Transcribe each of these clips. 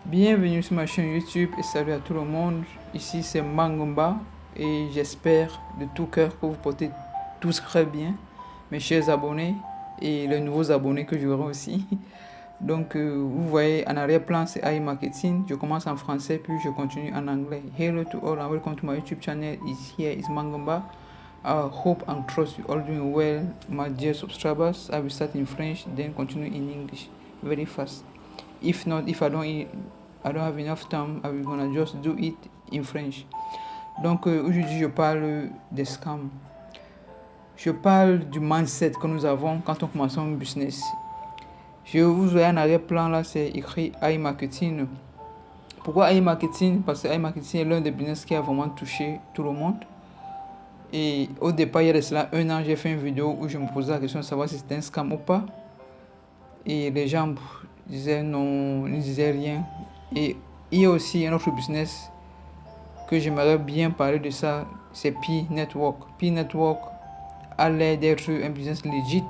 Bienvenue sur ma chaîne YouTube et salut à tout le monde. Ici c'est Mangomba et j'espère de tout cœur que vous portez tous très bien, mes chers abonnés et les nouveaux abonnés que j'aurai aussi. Donc vous voyez en arrière-plan c'est AI Marketing. Je commence en français puis je continue en anglais. Hello to all and welcome to my YouTube channel. Here is Mangomba. I hope and trust you all doing well, my dear subscribers. I will start in French then continue in English very fast. If not, if I don't have enough time, I'm gonna just do it in French. Donc aujourd'hui je parle des scams. Je parle du mindset que nous avons quand on commence un business. Je vous voyez en arrière-plan là, c'est écrit AI Marketing. Pourquoi AI Marketing? Parce que AI Marketing est l'un des business qui a vraiment touché tout le monde. Et au départ, il y a de cela un an, j'ai fait une vidéo où je me posais la question de savoir si c'était un scam ou pas. Et les gens disaient non, ils ne disaient rien. Et il y a aussi un autre business que j'aimerais bien parler de ça, c'est Pi Network. Pi Network a l'air d'être un business legit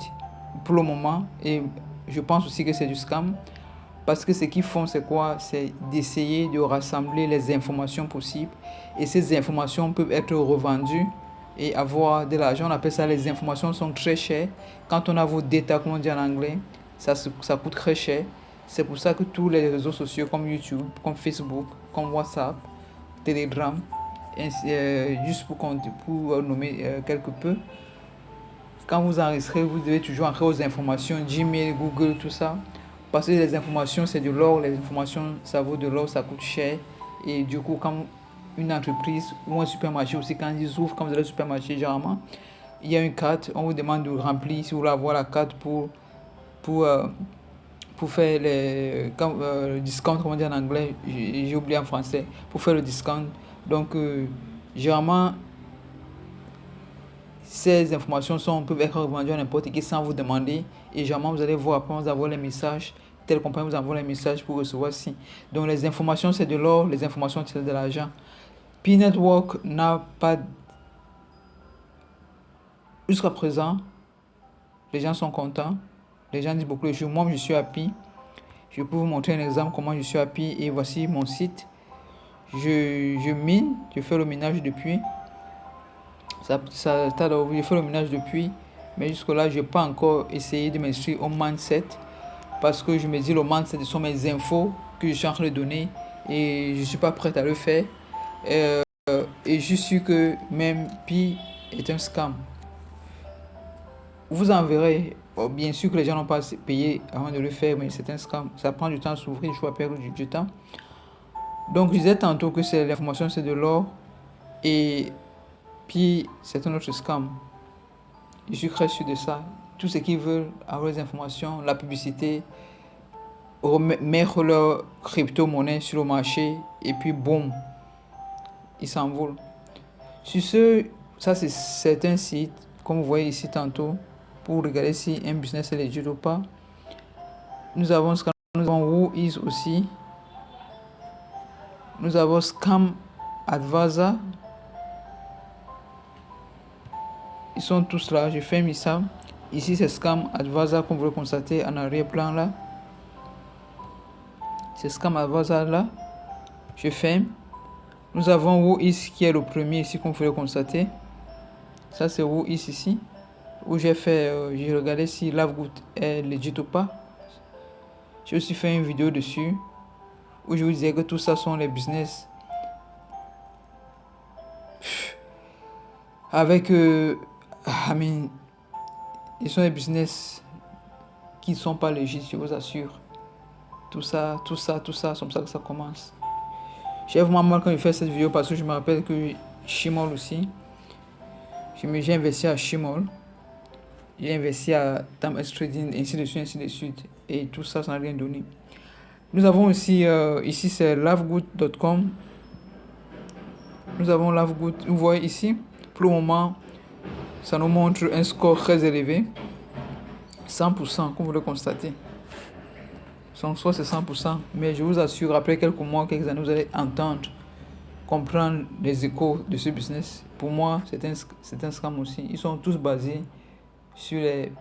pour le moment et je pense aussi que c'est du scam parce que ce qu'ils font c'est quoi? C'est d'essayer de rassembler les informations possibles et ces informations peuvent être revendues et avoir de l'argent. On appelle ça, les informations sont très chères. Quand on a vos data, comme on dit en anglais, ça coûte très cher. C'est pour ça que tous les réseaux sociaux comme YouTube, comme Facebook, comme WhatsApp, Telegram, juste pour nommer quelque peu, quand vous enregistrez, vous devez toujours entrer aux informations, Gmail, Google, tout ça. Parce que les informations, c'est de l'or. Les informations, ça vaut de l'or, ça coûte cher. Et du coup, quand une entreprise ou un supermarché aussi, quand ils ouvrent, quand vous allez au supermarché, généralement, il y a une carte, on vous demande de remplir, si vous voulez avoir la carte pour, euh, pour faire le discount, comme on dit en anglais, j'ai oublié en français, pour faire le discount. Donc, généralement, ces informations peuvent être revendues à n'importe qui sans vous demander. Et généralement, vous allez voir après, vous envoie les messages. Telle compagnie vous envoie les messages pour recevoir ci. Donc, les informations, c'est de l'or. Les informations, c'est de l'argent. P-Network n'a pas... Jusqu'à présent, les gens sont contents. Les gens disent beaucoup de choses. Moi, je suis happy. Je peux vous montrer un exemple comment je suis happy. Et voici mon site. Je mine. Je fais le ménage depuis. Je fais le ménage depuis, mais jusque-là, je n'ai pas encore essayé de m'inscrire au mindset parce que je me dis le mindset, ce sont mes infos que je suis en train de donner et je ne suis pas prête à le faire. Et je suis que même Pi est un scam. Vous en verrez. Bien sûr que les gens n'ont pas payé avant de le faire, mais c'est un scam. Ça prend du temps à s'ouvrir, je dois perdre du temps. Donc, je disais tantôt que l'information, c'est de l'or et Pi, c'est un autre scam. Je suis très sûr de ça. Tous ceux qui veulent avoir les informations, la publicité, mettre leur crypto-monnaie sur le marché et puis boum, ils s'envolent. Sur ce, ça c'est un site, comme vous voyez ici tantôt, pour regarder si un business est legit ou pas. Nous avons Whois aussi. Nous avons Scam Advisor. Ils sont tous là, je ferme ça. Ici c'est Scam Advisor, comme vous le constatez en arrière-plan là. C'est Scam Advisor là. Je ferme. Nous avons Whois qui est le premier ici, comme vous le constater. Ça c'est Whois ici. Où j'ai regardé si Lovegood est legit ou pas. J'ai aussi fait une vidéo dessus. Où je vous disais que tout ça sont les business. Avec ils sont des business qui ne sont pas légitimes, je vous assure. Tout ça, c'est comme ça que ça commence. J'ai vraiment mal quand je fais cette vidéo parce que je me rappelle que Shimol aussi. J'ai investi à Shimol. J'ai investi à Time Trading, ainsi de suite, ainsi de suite. Et tout ça, ça n'a rien donné. Nous avons aussi, ici c'est lovegood.com. Nous avons Lovegood. Vous voyez ici, pour le moment, ça nous montre un score très élevé. 100%, comme vous le constatez. Son score c'est 100%. Mais je vous assure, après quelques mois, quelques années, vous allez entendre, comprendre les échos de ce business. Pour moi, c'est un scam aussi. Ils sont tous basés sur les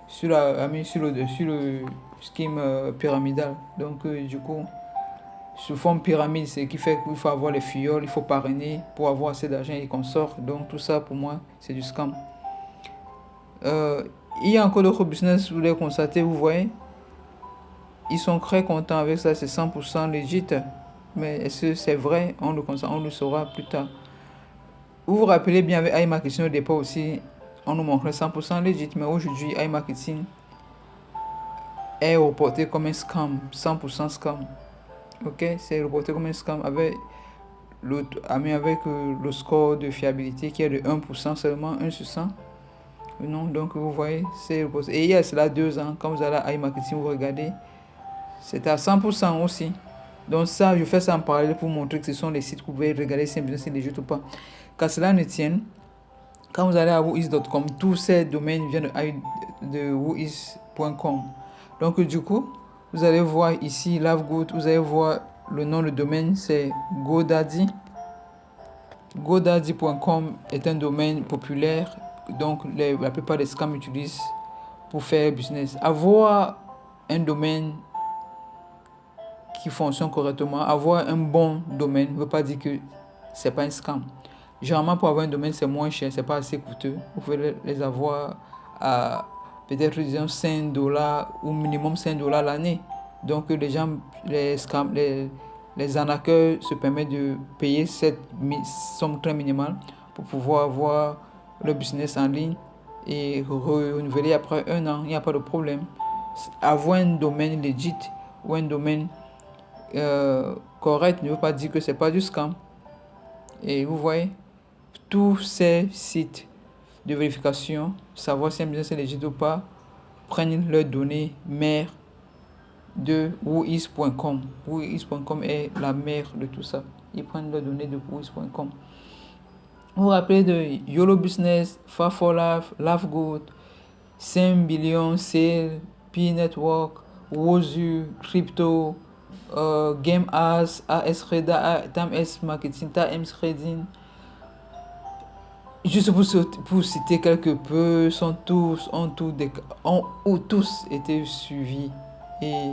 sur le scheme pyramidal. Donc, du coup, sous forme pyramide, c'est ce qui fait qu'il faut avoir les fioles, il faut parrainer pour avoir assez d'argent et consorts. Donc, tout ça, pour moi, c'est du scam. Il y a encore d'autres business, vous les constatez, vous voyez. Ils sont très contents avec ça, c'est 100% legit. Mais est-ce que c'est vrai? On le saura plus tard. Vous vous rappelez bien avec iMarketing au départ aussi, on nous montrait 100% legit, mais aujourd'hui, iMarketing est reporté comme un scam, 100% scam. Ok, c'est reporté comme un scam avec le score de fiabilité qui est de 1% seulement, 1 sur 100. Non, donc vous voyez, c'est reporté. Et il y a cela 2 ans, quand vous allez à iMarketing, vous regardez, c'est à 100% aussi. Donc ça, je fais ça en parallèle pour montrer que ce sont les sites que vous pouvez regarder si un business est legit ou pas. Qu'à cela ne tienne, quand vous allez à whois.com, tous ces domaines viennent de whois.com. Donc du coup, vous allez voir ici Lovegood, vous allez voir le nom de domaine, c'est GoDaddy. GoDaddy.com est un domaine populaire, donc la plupart des scams utilisent pour faire business. Avoir un domaine qui fonctionne correctement, avoir un bon domaine ne veut pas dire que c'est pas un scam. Généralement, pour avoir un domaine, c'est moins cher, c'est pas assez coûteux. Vous pouvez les avoir à peut-être disons $5 ou minimum $5 l'année. Donc, les gens, les arnaqueurs se permettent de payer cette somme très minimale pour pouvoir avoir le business en ligne et renouveler après 1 an. Il n'y a pas de problème. Avoir un domaine legit ou un domaine correct ne veut pas dire que c'est pas du scam. Et vous voyez, tous ces sites de vérification, savoir si un business est legit ou pas, prennent leurs données mères de whois.com. Whois.com est la mère de tout ça. Ils prennent leurs données de whois.com. Vous vous rappelez de YOLO Business, Far4Life, Lovegood, 5 billions, Sale, P-Network, Wozu, Crypto, Game As, AS-Reda, TAM-S Marketing, TAM-S Trading. Juste pour citer quelque peu, ont tous été suivis et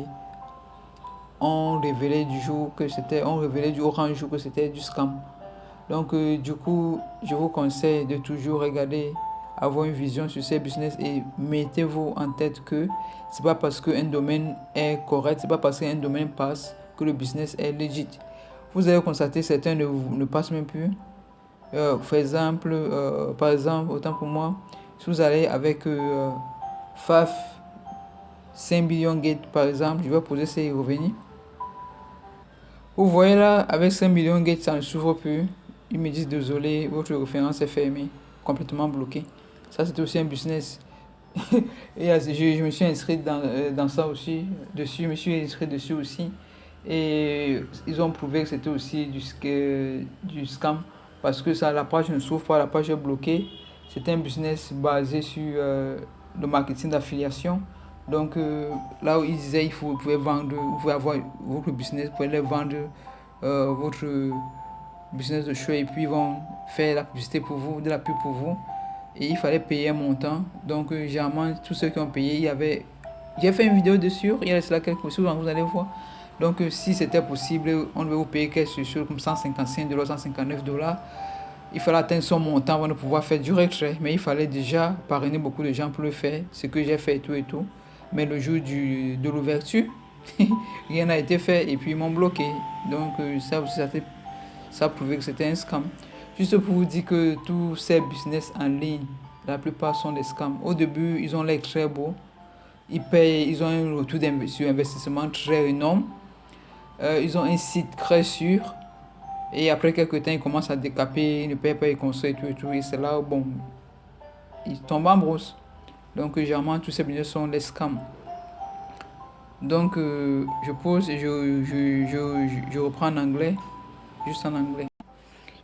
ont révélé du orange jour que c'était du scam. Donc du coup, je vous conseille de toujours regarder, avoir une vision sur ces business et mettez-vous en tête que c'est pas parce qu'un domaine est correct, c'est pas parce qu'un domaine passe que le business est legit. Vous allez constater certains ne passent même plus. Par exemple, autant pour moi, si vous allez avec FAF 5 billions gate par exemple, je vais poser ces revenus. Vous voyez là, avec 5 millions gate, ça ne s'ouvre plus. Ils me disent désolé, votre référence est fermée, complètement bloquée. Ça, c'est aussi un business. Et je me suis inscrit dans ça aussi, dessus, je me suis inscrit dessus aussi. Et ils ont prouvé que c'était aussi du scam parce que ça, la page ne s'ouvre pas, la page est bloquée. C'est un business basé sur le marketing d'affiliation. Donc là où ils disaient vous pouvez vendre, vous pouvez avoir votre business, vous pouvez les vendre votre business de choix et puis ils vont faire la publicité pour vous, de la pub pour vous. Et il fallait payer un montant. Donc généralement tous ceux qui ont payé, j'ai fait une vidéo dessus, il y a cela quelques jours, vous allez voir. Donc si c'était possible, on devait vous payer quelque chose comme $155, $159. Il fallait atteindre son montant avant de pouvoir faire du retrait. Mais il fallait déjà parrainer beaucoup de gens pour le faire, ce que j'ai fait et tout et tout. Mais le jour de l'ouverture, rien n'a été fait et puis ils m'ont bloqué. Donc ça aussi, ça a prouvé que c'était un scam. Juste pour vous dire que tous ces business en ligne, la plupart sont des scams. Au début, ils ont l'air très beaux. Ils ont un retour sur investissement très énorme. Ils ont un site très sûr. Et après quelques temps, ils commencent à décaper, ils ne payent pas les conseils et tout et tout. Et c'est là où, bon, ils tombent en brosse. Donc, généralement, tous ces business sont des scams. Donc, je pose et je reprends en anglais, juste en anglais.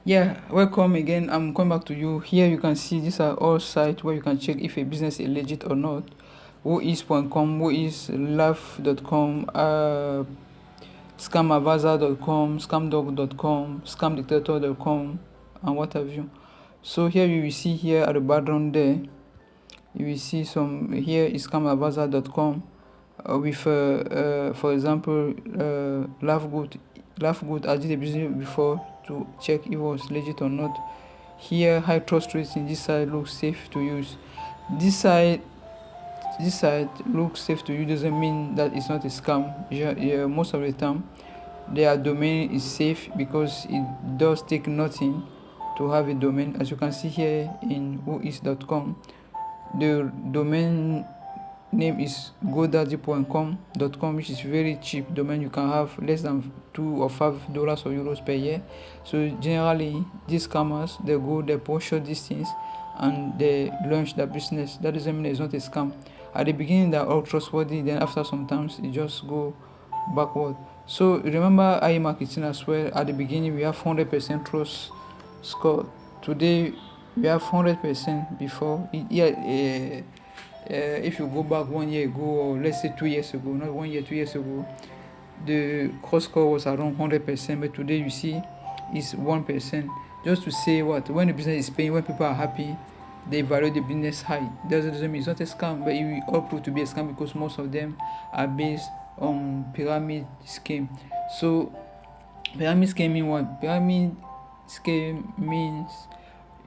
Yeah, welcome again. I'm coming back to you. Here you can see these are all sites where you can check if a business is legit or not. Whois.com, whoislove.com, scamavaza.com, scamdog.com, scamdictator.com, and what have you. So here you will see here at the background there, you will see here is scamavaza.com, with for example, Laugh Good. I did a business before to check if it was legit or not. Here, high trust rating. This side looks safe to use. This side this side looks safe to use doesn't mean that it's not a scam. Yeah, most of the time their domain is safe because it does take nothing to have a domain. As you can see here in whois.com, the domain name is godaddy.com, which is very cheap domain. You can have less than $2 or $5 or euros per year. So generally these scammers, they go, they post these things and they launch their business. That doesn't mean it's not a scam. At the beginning they're all trustworthy, then after sometimes it just go backward. So remember AI marketing as well. At the beginning we have 100% trust score. Today we have 100% before. If you go back 1 year ago, or let's say 2 years ago, not 1 year, 2 years ago, the cross score was around 100%, but today you see it's 1%. Just to say what, when the business is paying, when people are happy, they value the business high. That doesn't mean it's not a scam, but it will all prove to be a scam because most of them are based on pyramid scheme. So pyramid scheme means what? Pyramid scheme means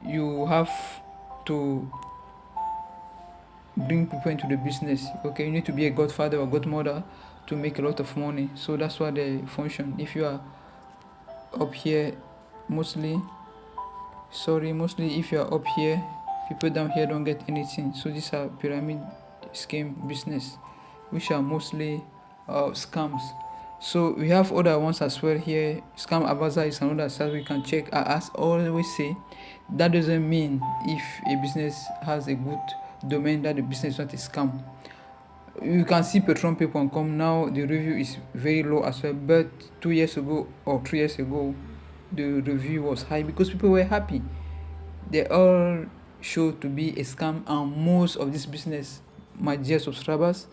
you have to bring people into the business. Okay, you need to be a godfather or godmother to make a lot of money. So that's why they function. If you are up here, mostly if you are up here, people down here don't get anything. So these are pyramid scheme business, which are mostly scams. So we have other ones as well here. Scam Abaza is another site we can check. As I always say, that doesn't mean if a business has a good domain that the business is not a scam. You can see patronpay.com now, the review is very low as well, but 2 years ago or 3 years ago the review was high because people were happy. They all show to be a scam, and most of this business, my dear subscribers,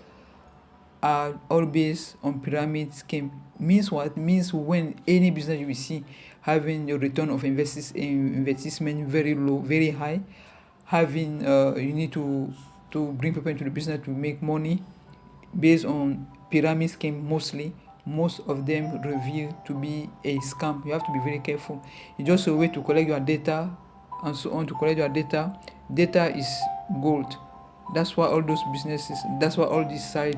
are all based on pyramid scheme. Means what? Means when any business you will see having your return of investment very low, very high, having you need to bring people into the business to make money based on pyramid scheme. Most of them reveal to be a scam. You have to be very careful. It's just a way to collect your data and so on. To collect your data is gold. That's why all those businesses, that's why all these sites,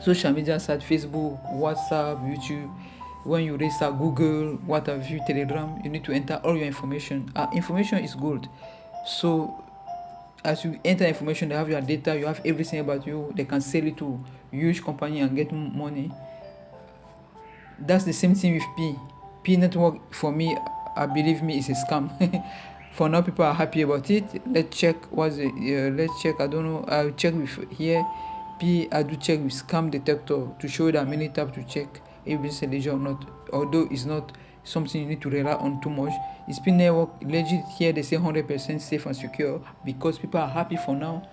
social media sites, Facebook, WhatsApp, YouTube, when you register Google, what have you, Telegram, you need to enter all your information. Information is gold. So as you enter information, they have your data, you have everything about you. They can sell it to huge company and get money. That's the same thing with P network. For me, I believe me, is a scam. For now, people are happy about it. Let's check let's check. I don't know. I'll check with here. I do check with scam detector to show that many tabs to check if it's legit or not. Although it's not something you need to rely on too much. It's P network legit. Here they say 100% safe and secure because people are happy for now.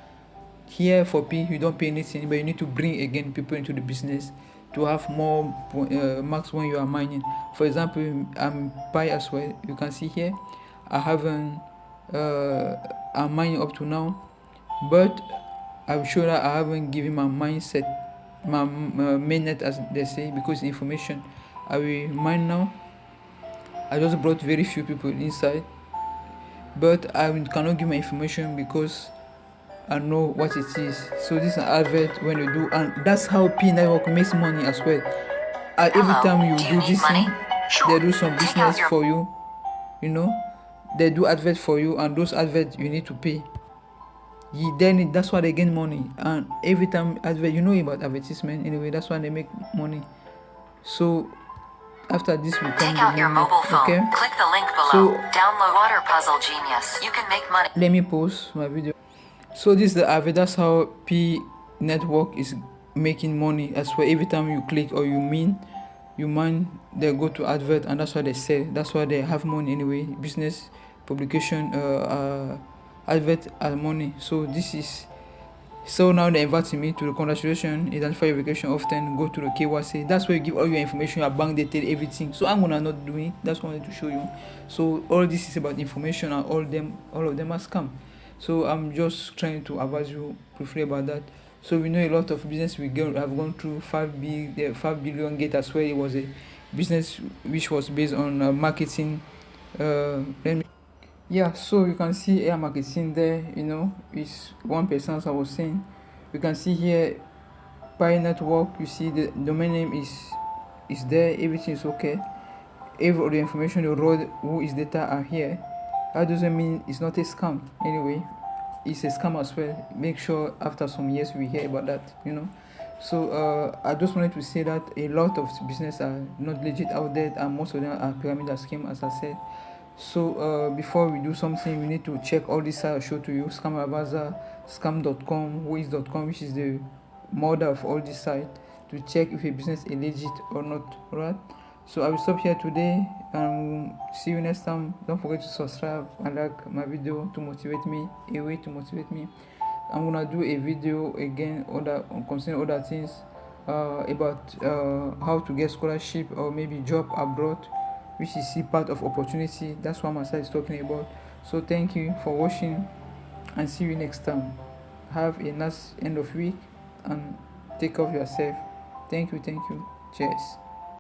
Here for P, you don't pay anything, but you need to bring again people into the business to have more marks when you are mining. For example, I'm Pi as well. You can see here I haven't I'm mining up to now, but I'm sure that I haven't given my mindset, my mainnet as they say, because information. I will mine now. I just brought very few people inside, but I cannot give my information because I know what it is. So this is an advert when you do, and that's how P network makes money as well. Every time you do this thing, they do some business for you, you know. They do advert for you, and those adverts you need to pay. Then that's why they gain money. And every time advert, you know about advertisement anyway, that's why they make money. So after this we come to your mobile phone. Okay, click the link below. So download Water Puzzle Genius. You can make money. Let me pause my video. So this is the advert. That's how P network is making money as well. Every time you click or you mine, they go to advert, and that's why they sell. That's why they have money anyway. Business, publication, advert and money. So this is, so now they inviting me to the congratulations, identify your vacation often, go to the KYC. That's where you give all your information, your bank detail, everything. So I'm gonna not doing it. That's what I wanted to show you. So all this is about information, and all of them are scam. So I'm just trying to advise you briefly about that. So we know a lot of business have gone through 5 billion gate as well. It was a business which was based on marketing. Let me Yeah, so you can see air marketing there, is 1%, as I was saying. You can see here Pi network, you see the domain name is there, everything is okay. Every the information, the road, who is data are here. That doesn't mean it's not a scam. Anyway, it's a scam as well. Make sure after some years we hear about that. So I just wanted to say that a lot of business are not legit out there, and most of them are pyramidal scheme, as I said. So before we do something, we need to check all these sites I showed to you: Scammerbazaar, scam.com, whois.com, which is the mother of all these sites, to check if a business is legit or not. Alright. So I will stop here today, and see you next time. Don't forget to subscribe and like my video to motivate me, a way to motivate me. I'm gonna do a video again concerning other things, about how to get scholarship or maybe job abroad, which is still part of opportunity. That's what my side is talking about. So thank you for watching, and see you next time. Have a nice end of week, and take care of yourself. Thank you. Cheers.